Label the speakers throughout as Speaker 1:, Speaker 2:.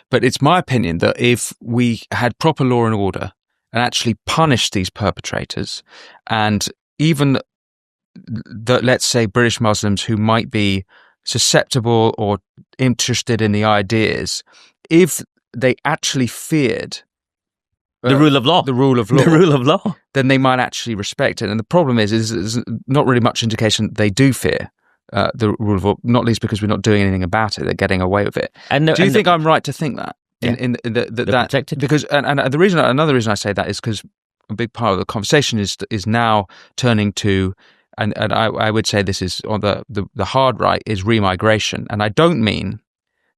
Speaker 1: But it's my opinion that if we had proper law and order and actually punished these perpetrators, and even let's say British Muslims who might be susceptible or interested in the ideas, if they actually feared
Speaker 2: the rule of law,
Speaker 1: the rule of law, then they might actually respect it. And the problem is not really much indication that they do fear the rule of law, not least because we're not doing anything about it. They're getting away with it. Do you think I'm right to think that?
Speaker 2: Protected?
Speaker 1: Because another reason I say that is because a big part of the conversation is now turning to, and I would say this is on the hard right, is remigration. And I don't mean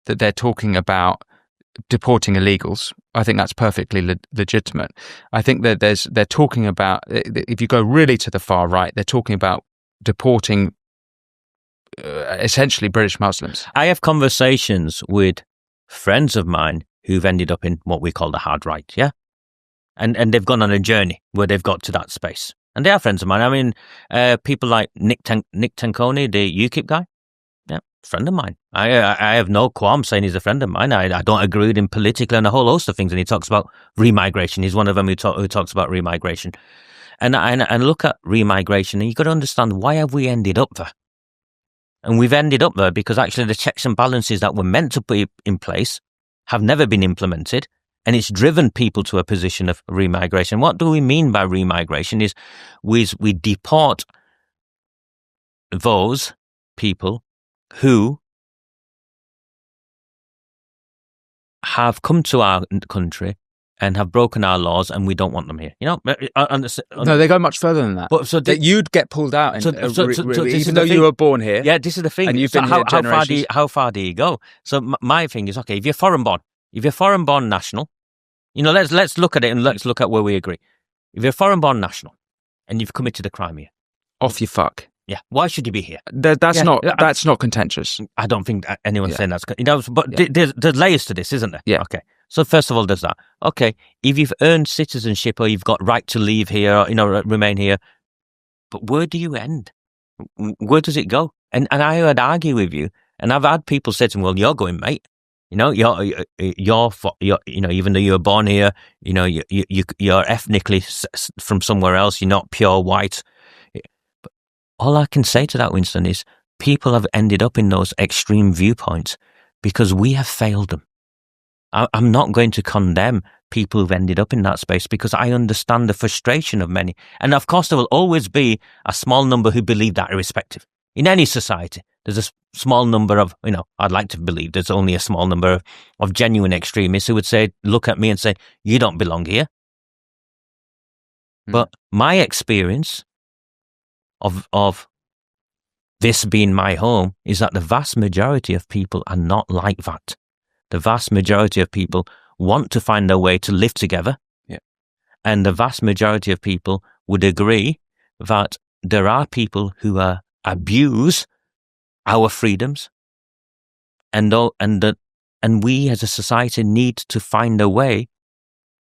Speaker 1: that they're talking about deporting illegals. I think that's perfectly legitimate. I think that they're talking about, if you go really to the far right, they're talking about deporting essentially British Muslims.
Speaker 2: I have conversations with friends of mine who've ended up in what we call the hard right, yeah? And they've gone on a journey where they've got to that space. And they are friends of mine. I mean, people like Nick Tanconi, the UKIP guy, yeah, friend of mine. I have no qualm saying he's a friend of mine. I don't agree with him politically and a whole host of things. And he talks about remigration. He's one of them who talks about remigration. And look at remigration, and you've got to understand, why have we ended up there? And we've ended up there because actually the checks and balances that were meant to be in place have never been implemented, and it's driven people to a position of remigration. What do we mean by remigration? Is we deport those people who have come to our country and have broken our laws, and we don't want them here. You know,
Speaker 1: no, they go much further than that.
Speaker 2: But so
Speaker 1: that you'd get pulled out, even though you were born here.
Speaker 2: Yeah, this is the thing.
Speaker 1: And you've been here generations.
Speaker 2: How far do you go? So my thing is, okay, if you're foreign born national, you know, let's look at it and let's look at where we agree. If you're a foreign born national and you've committed a crime here,
Speaker 1: off you fuck.
Speaker 2: Yeah, why should you be here?
Speaker 1: That's not contentious.
Speaker 2: I don't think anyone's saying that's, you know. But there's layers to this, isn't there?
Speaker 1: Yeah.
Speaker 2: Okay. So first of all, there's that. Okay, if you've earned citizenship or you've got right to leave here, or, you know, remain here, but where do you end? Where does it go? And I would argue with you, and I've had people say to me, "Well, you're going, mate. You know, you're you know, even though you were born here, you know, you're ethnically from somewhere else. You're not pure white." But all I can say to that, Winston, is people have ended up in those extreme viewpoints because we have failed them. I'm not going to condemn people who've ended up in that space because I understand the frustration of many. And of course, there will always be a small number who believe that irrespective. In any society, there's a small number of, you know, I'd like to believe there's only a small number of genuine extremists who would say, look at me and say, you don't belong here. But my experience of this being my home is that the vast majority of people are not like that. The vast majority of people want to find a way to live together.
Speaker 1: Yeah.
Speaker 2: And the vast majority of people would agree that there are people who abuse our freedoms, and we as a society need to find a way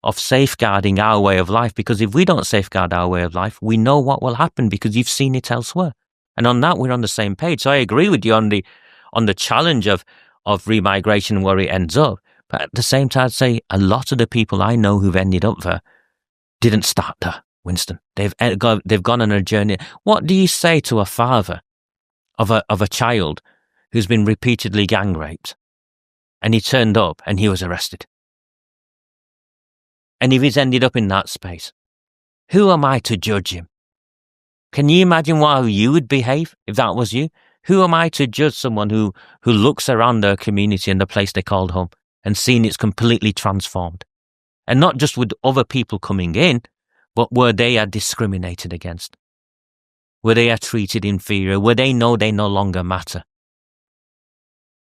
Speaker 2: of safeguarding our way of life, because if we don't safeguard our way of life, we know what will happen because you've seen it elsewhere. And on that, we're on the same page. So I agree with you on the challenge of remigration and where it ends up. But at the same time, I'd say a lot of the people I know who've ended up there didn't start there, Winston. They've gone on a journey. What do you say to a father of a child who's been repeatedly gang raped, and he turned up and he was arrested? And if he's ended up in that space, who am I to judge him? Can you imagine how you would behave if that was you? Who am I to judge someone who looks around their community and the place they called home and seen it's completely transformed? And not just with other people coming in, but where they are discriminated against, where they are treated inferior, where they know they no longer matter.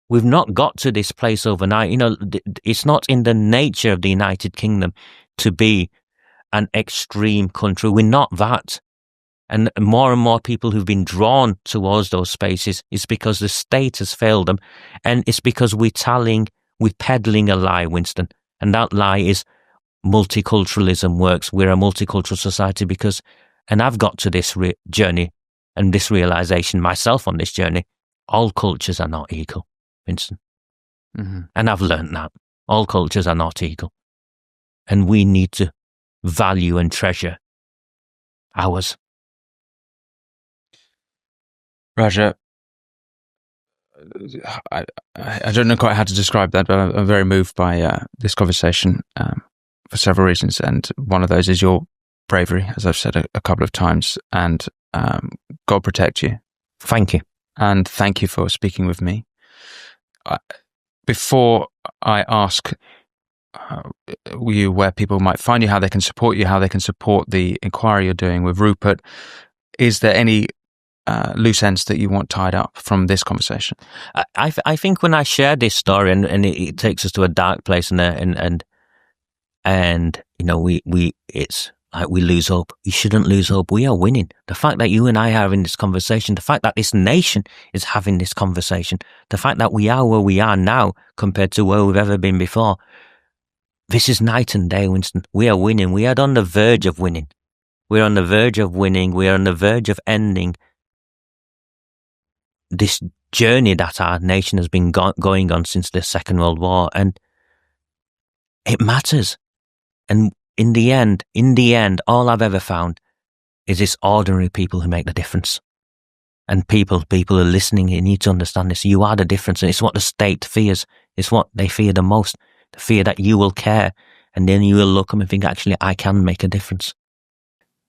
Speaker 2: We've not got to this place overnight. You know, it's not in the nature of the United Kingdom to be an extreme country. We're not that. And more people who've been drawn towards those spaces is because the state has failed them. And it's because we're peddling a lie, Winston. And that lie is multiculturalism works. We're a multicultural society because, and I've got to this journey and this realization myself on this journey, all cultures are not equal, Winston. Mm-hmm. And I've learned that. All cultures are not equal. And we need to value and treasure ours.
Speaker 1: Raja, I don't know quite how to describe that, but I'm very moved by this conversation for several reasons. And one of those is your bravery, as I've said a couple of times. And God protect you.
Speaker 2: Thank you.
Speaker 1: And thank you for speaking with me. Before I ask you where people might find you, how they can support you, how they can support the inquiry you're doing with Rupert, is there any loose ends that you want tied up from this conversation?
Speaker 2: I think when I share this story and it takes us to a dark place and you know we it's like we lose hope. You shouldn't lose hope. We are winning. The fact that you and I are having this conversation, the fact that this nation is having this conversation, the fact that we are where we are now compared to where we've ever been before, this is night and day, Winston. We are winning. We are on the verge of winning. We're on the verge of winning. We are on the verge of ending this journey that our nation has been going on since the Second World War, and it matters. And in the end, all I've ever found is it's ordinary people who make the difference. And people are listening. You need to understand this. You are the difference, and it's what the state fears. It's what they fear the most. The fear that you will care, and then you will look up and think, actually, I can make a difference.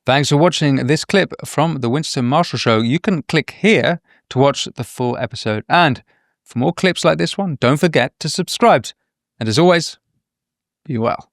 Speaker 1: Thanks for watching this clip from The Winston Marshall Show. You can click here to watch the full episode. And for more clips like this one, don't forget to subscribe. And as always, be well.